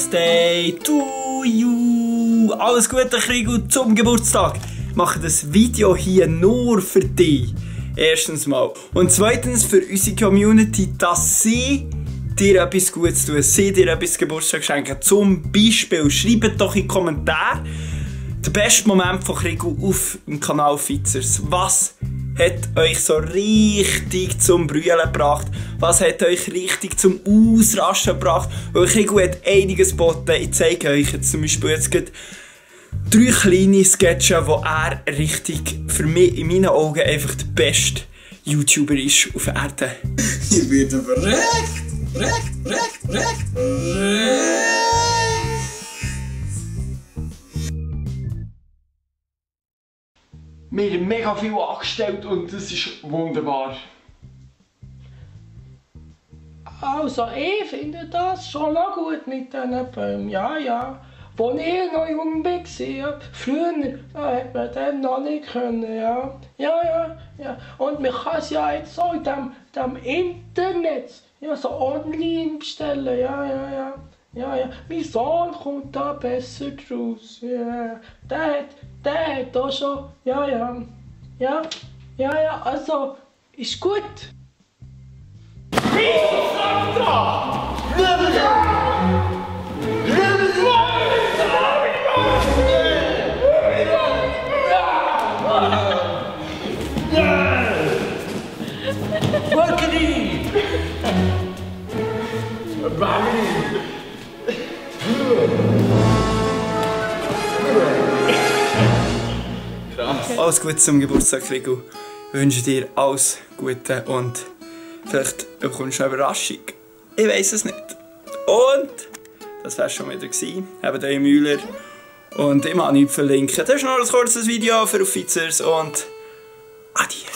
Birthday to you! Alles Gute, Krigo, zum Geburtstag! Ich mache das Video hier nur für dich. Erstens mal. Und zweitens für unsere Community, dass sie dir etwas Gutes tun, sie dir etwas Geburtstag schenken. Zum Beispiel, schreibt doch in die Kommentare den besten Moment von Krigo auf dem Kanal Fizers. Was hat euch so richtig zum Brüllen gebracht? Was hat euch richtig zum Ausrasten gebracht? Weil Krigo hat einiges geboten. Ich zeige euch jetzt zum Beispiel jetzt 3 kleine Sketche, wo er richtig, für mich in meinen Augen, einfach der beste YouTuber ist auf Erden. Ich werde verreckt! Wir haben mega viel angestellt und das ist wunderbar. Also, ich finde das schon noch gut mit diesen Bäumen, ja. Als ich noch jung war, früher, da hat man das noch nicht können, ja. Und man kann es ja jetzt so in dem Internet, ja, so online bestellen, ja. Mein Sohn kommt da besser draus, ja. Der hat auch schon, ja, also, ist gut. Alles Gute zum Geburtstag, Krigo. Ich wünsche dir alles Gute und vielleicht bekommst du eine Überraschung. Ich weiss es nicht. Und das war schon wieder gewesen. Eben der Müller. Und ich mag nichts verlinken. Das ist noch ein kurzes Video für auf Fizers und adieu.